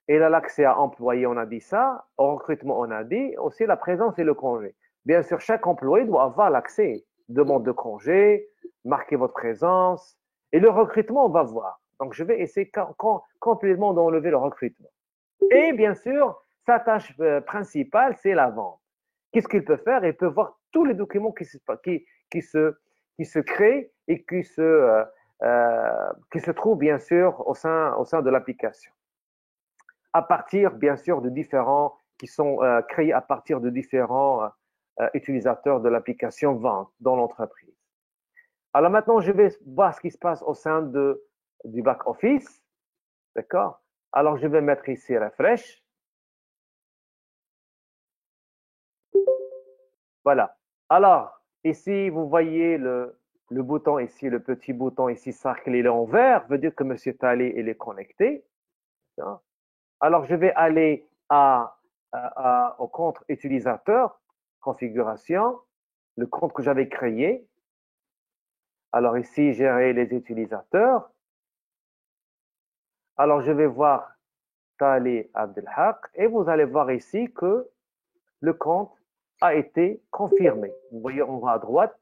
Il a l'accès à employé, on a dit ça. Au recrutement, on a dit. Aussi, la présence et le congé. Bien sûr, chaque employé doit avoir l'accès. Demande de congé, marquez votre présence. Et le recrutement, on va voir. Donc, je vais essayer complètement d'enlever le recrutement. Et bien sûr, sa tâche principale, c'est la vente. Qu'est-ce qu'il peut faire? Il peut voir tous les documents qui se créent et qui se trouvent, bien sûr, au sein de l'application. À partir, bien sûr, de différents, qui sont créés à partir de différents utilisateurs de l'application vente dans l'entreprise. Alors maintenant, je vais voir ce qui se passe au sein du back-office. D'accord? Alors, je vais mettre ici Refresh. Voilà. Alors, ici, vous voyez le bouton ici, le petit bouton ici, cercle, il est en vert, veut dire que M. Tali, il est connecté. Alors, je vais aller au compte utilisateur, configuration, le compte que j'avais créé. Alors ici, gérer les utilisateurs. Alors, je vais voir Tali Abdelhaq et vous allez voir ici que le compte a été confirmé. Vous voyez en haut à droite,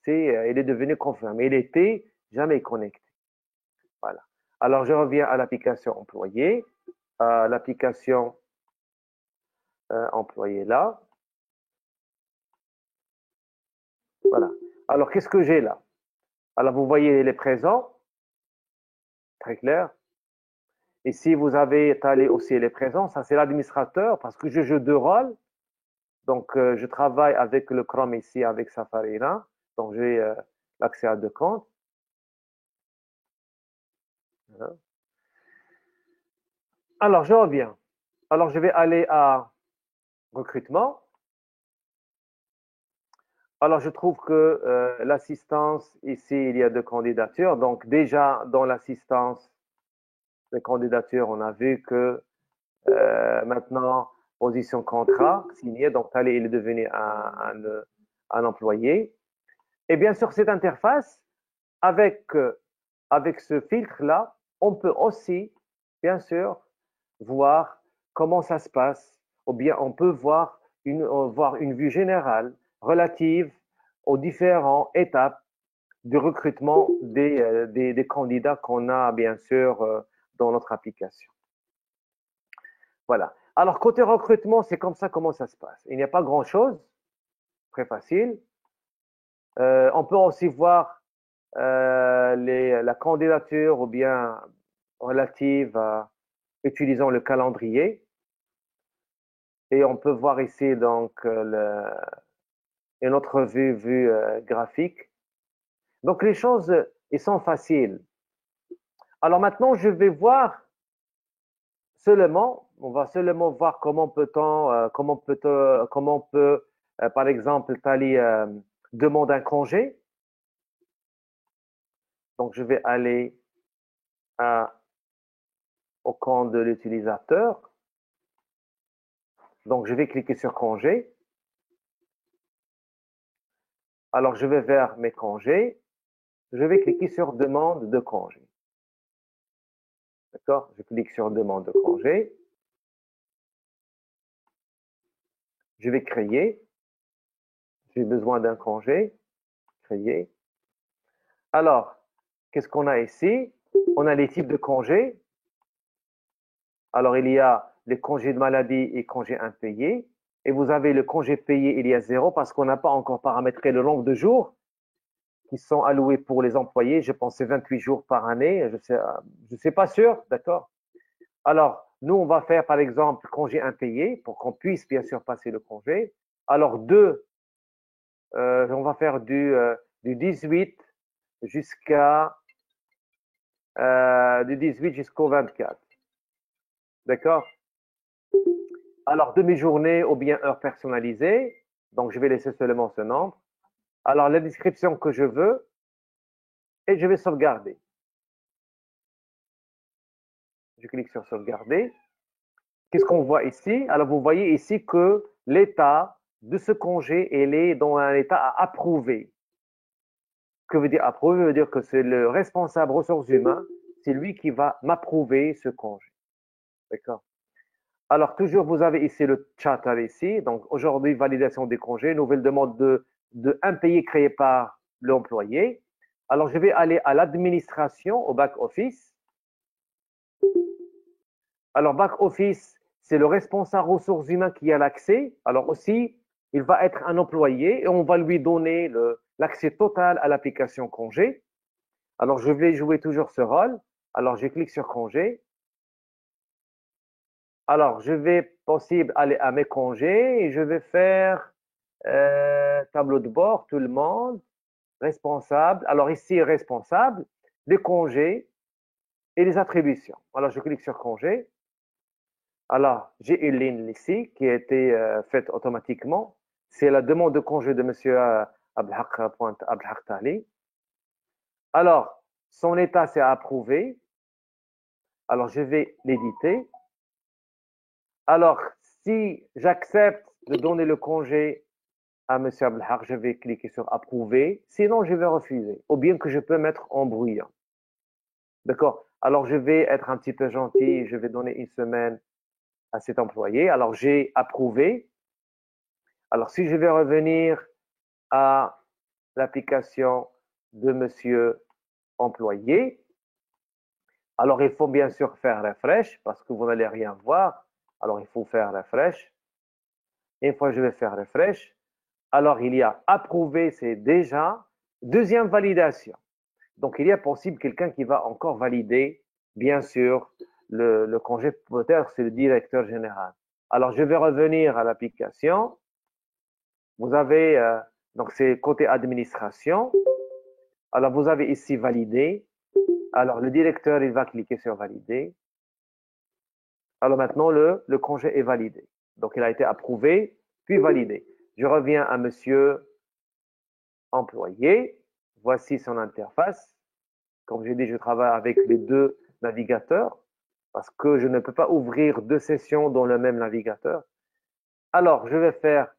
il est devenu confirmé. Il était jamais connecté. Voilà. Alors, je reviens à l'application employé, à l'application employé là. Voilà. Alors, qu'est-ce que j'ai là? Alors, vous voyez les présents, très clair. Ici, vous avez étalé aussi les présents. Ça, c'est l'administrateur parce que je joue deux rôles. Donc, je travaille avec le Chrome ici, avec Safari là. Donc, j'ai l'accès à deux comptes. Voilà. Alors, je reviens. Alors, je vais aller à recrutement. Alors, je trouve que l'assistance, ici, il y a deux candidatures. Donc, déjà, dans l'assistance des candidatures, on a vu que maintenant, position contrat signé. Donc, il est devenu un employé. Et bien sûr, cette interface, avec ce filtre-là, on peut aussi, bien sûr, voir comment ça se passe, ou bien on peut voir une vue générale relative aux différentes étapes du recrutement des candidats qu'on a, bien sûr, dans notre application. Voilà. Alors, côté recrutement, c'est comme ça comment ça se passe. Il n'y a pas grand-chose, très facile. On peut aussi voir la candidature ou bien relative à utilisant le calendrier. Et on peut voir ici donc une autre vue graphique. Donc les choses, elles sont faciles. Alors maintenant, je vais voir on va seulement voir comment on peut, par exemple, Tali demande un congé. Donc je vais aller au compte de l'utilisateur. Donc je vais cliquer sur congé. Alors je vais vers mes congés. Je vais cliquer sur demande de congé. D'accord? Je clique sur demande de congé. Je vais créer. J'ai besoin d'un congé. Créer. Alors, qu'est-ce qu'on a ici? On a les types de congés. Alors, il y a les congés de maladie et congés impayés. Et vous avez le congé payé, il y a 0 parce qu'on n'a pas encore paramétré le nombre de jours qui sont alloués pour les employés. Je pensais 28 jours par année. Je sais pas sûr, d'accord? Alors, nous, on va faire, par exemple, congé impayé pour qu'on puisse, bien sûr, passer le congé. Alors, on va faire du 18 du 18 jusqu'au 24. D'accord? Alors, demi-journée ou bien heure personnalisée. Donc, je vais laisser seulement ce nombre. Alors, la description que je veux et je vais sauvegarder. Je clique sur sauvegarder. qu'est-ce qu'on voit ici? Alors, vous voyez ici que l'état de ce congé, il est dans un état à approuver. Que veut dire approuver? Ça veut dire que c'est le responsable ressources humaines, c'est lui qui va m'approuver ce congé. D'accord? Alors, toujours, vous avez ici le charter ici. Donc, aujourd'hui, validation des congés, nouvelle demande de impayé créé par l'employé. Alors, je vais aller à l'administration, au back-office. Alors, back-office, c'est le responsable ressources humaines qui a l'accès. Alors aussi, il va être un employé et on va lui donner l'accès total à l'application congé. Alors, je vais jouer toujours ce rôle. Alors, je clique sur congé. Alors, je vais possible aller à mes congés et je vais faire tableau de bord, tout le monde, responsable. Alors ici, responsable, les congés et les attributions. Alors, je clique sur congé. Alors, j'ai une ligne ici qui a été faite automatiquement. C'est la demande de congé de M. Abdelhak Tali. Alors, son état c'est approuvé. Alors, je vais l'éditer. Alors, si j'accepte de donner le congé à M. Abdelhak, je vais cliquer sur approuver. Sinon, je vais refuser. Ou bien que je peux mettre en bruyant. D'accord? Alors, je vais être un petit peu gentil. Je vais donner une semaine à cet employé. Alors, j'ai approuvé. Alors, si je vais revenir à l'application de Monsieur employé, alors il faut bien sûr faire refresh parce que vous n'allez rien voir. Alors, il faut faire refresh. Une fois que je vais faire refresh, alors il y a approuvé, c'est déjà deuxième validation. Donc, il y a possible quelqu'un qui va encore valider, bien sûr, le congé, peut-être c'est le directeur général. Alors, je vais revenir à l'application. Vous avez, donc c'est côté administration. Alors, vous avez ici validé. Alors, le directeur, il va cliquer sur valider. Alors, maintenant, le congé est validé. Donc, il a été approuvé, puis validé. Je reviens à monsieur employé. Voici son interface. Comme j'ai dit, je travaille avec les deux navigateurs parce que je ne peux pas ouvrir deux sessions dans le même navigateur. Alors, je vais faire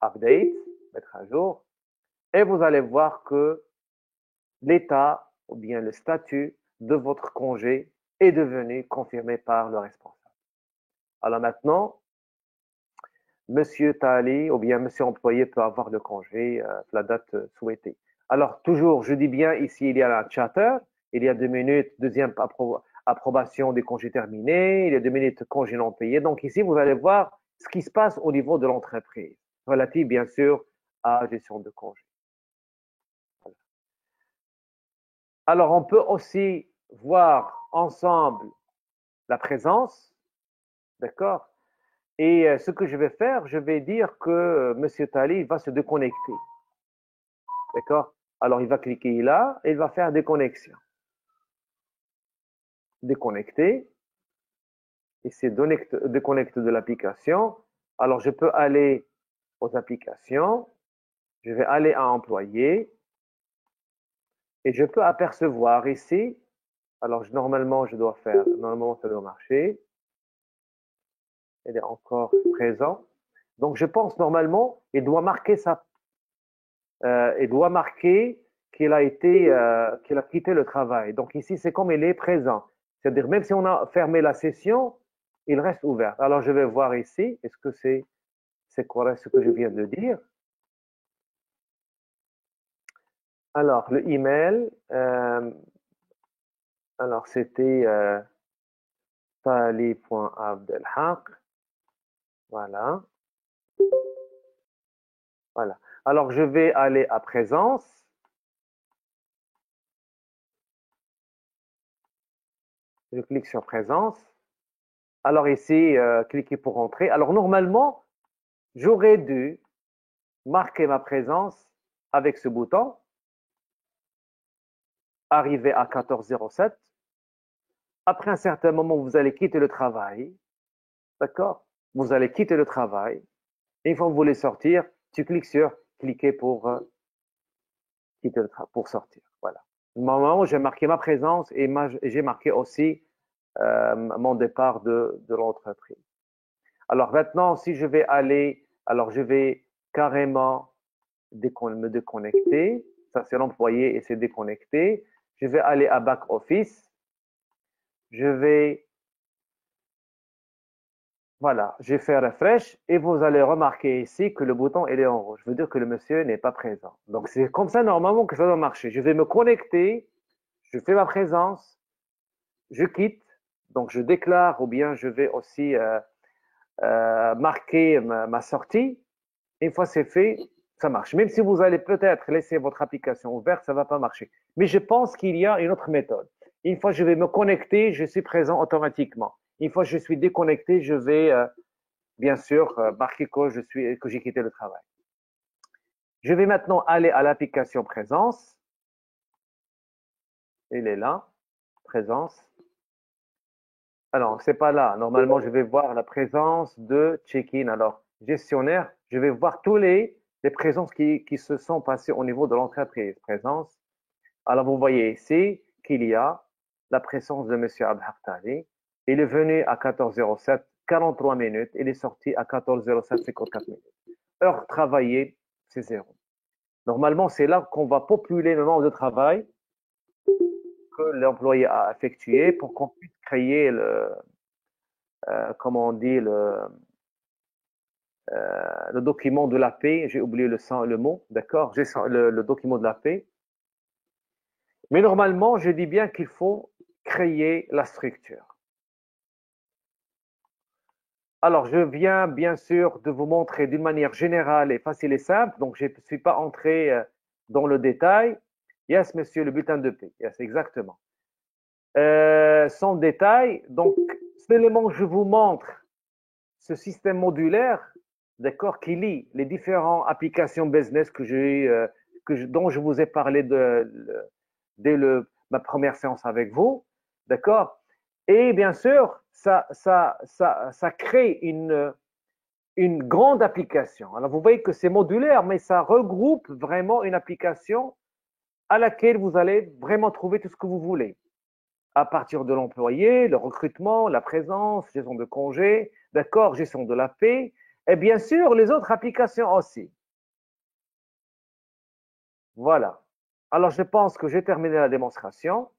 update, mettre à jour, et vous allez voir que l'état ou bien le statut de votre congé est devenu confirmé par le responsable. Alors maintenant, Monsieur Tali ou bien Monsieur employé peut avoir le congé la date souhaitée. Alors toujours, je dis bien ici, il y a un charter, il y a 2 minutes, deuxième approbation des congés terminés, il y a 2 minutes congés non payés. Donc ici, vous allez voir ce qui se passe au niveau de l'entreprise, relatif bien sûr à la gestion de congés. Alors on peut aussi voir ensemble la présence, d'accord? Et ce que je vais faire, je vais dire que M. Tali va se déconnecter. D'accord? Alors, il va cliquer là et il va faire déconnexion. Déconnecter. Et c'est déconnecter de l'application. Alors, je peux aller aux applications. Je vais aller à employé. Et je peux apercevoir ici. Alors, normalement, je dois faire. Normalement, ça doit marcher. Elle est encore présent. Donc, je pense normalement, il doit marquer qu'il a quitté le travail. Donc ici, c'est comme il est présent. C'est-à-dire, même si on a fermé la session, il reste ouvert. Alors, je vais voir ici, est-ce que c'est correct ce que je viens de dire? Alors, le email, alors c'était tali.abdelhaq. Voilà. Voilà. Alors, je vais aller à présence. Je clique sur présence. Alors ici, cliquez pour entrer. Alors normalement, j'aurais dû marquer ma présence avec ce bouton. Arriver à 14h07. Après un certain moment, vous allez quitter le travail. D'accord? Vous allez quitter le travail. Et une fois que vous voulez sortir, tu cliques sur cliquer pour quitter le travail, pour sortir. Voilà. Normalement, j'ai marqué ma présence et j'ai marqué aussi mon départ de l'entreprise. Alors maintenant, si je vais aller, alors je vais carrément me déconnecter. Ça, c'est l'employé et c'est déconnecté. Je vais aller à Back Office. Je vais, voilà, j'ai fait refresh et vous allez remarquer ici que le bouton il est en rouge. Je veux dire que le monsieur n'est pas présent. Donc c'est comme ça normalement que ça doit marcher. Je vais me connecter, je fais ma présence, je quitte, donc je déclare ou bien je vais aussi marquer ma sortie. Une fois c'est fait, ça marche. Même si vous allez peut-être laisser votre application ouverte, ça ne va pas marcher. Mais je pense qu'il y a une autre méthode. Une fois que je vais me connecter, je suis présent automatiquement. Une fois que je suis déconnecté, je vais bien sûr marquer que j'ai quitté le travail. Je vais maintenant aller à l'application présence. Il est là, présence. Alors, c'est pas là. Normalement, je vais voir la présence de check-in. Alors, gestionnaire, je vais voir tous les présences qui se sont passées au niveau de l'entreprise. Présence. Alors, vous voyez ici qu'il y a la présence de M. Abhaktari. Il est venu à 14h07, 43 minutes. Il est sorti à 14h07, 54 minutes. Heure travaillée, c'est 0. Normalement, c'est là qu'on va populer le nombre de travail que l'employé a effectué pour qu'on puisse créer comment on dit, le document de la paix. J'ai oublié le mot, d'accord? J'ai le document de la paix. Mais normalement, je dis bien qu'il faut créer la structure. Alors, je viens bien sûr de vous montrer d'une manière générale et facile et simple. Donc, je ne suis pas entré dans le détail. Yes, monsieur, le bulletin de paix. Yes, exactement. Sans détail, donc, seulement je vous montre ce système modulaire, d'accord, qui lie les différentes applications business dont je vous ai parlé dès ma première séance avec vous, d'accord. Et bien sûr, ça crée une grande application. Alors, vous voyez que c'est modulaire, mais ça regroupe vraiment une application à laquelle vous allez vraiment trouver tout ce que vous voulez. À partir de l'employé, le recrutement, la présence, gestion de congé, d'accord, gestion de la paie, et bien sûr, les autres applications aussi. Voilà. Alors, je pense que j'ai terminé la démonstration.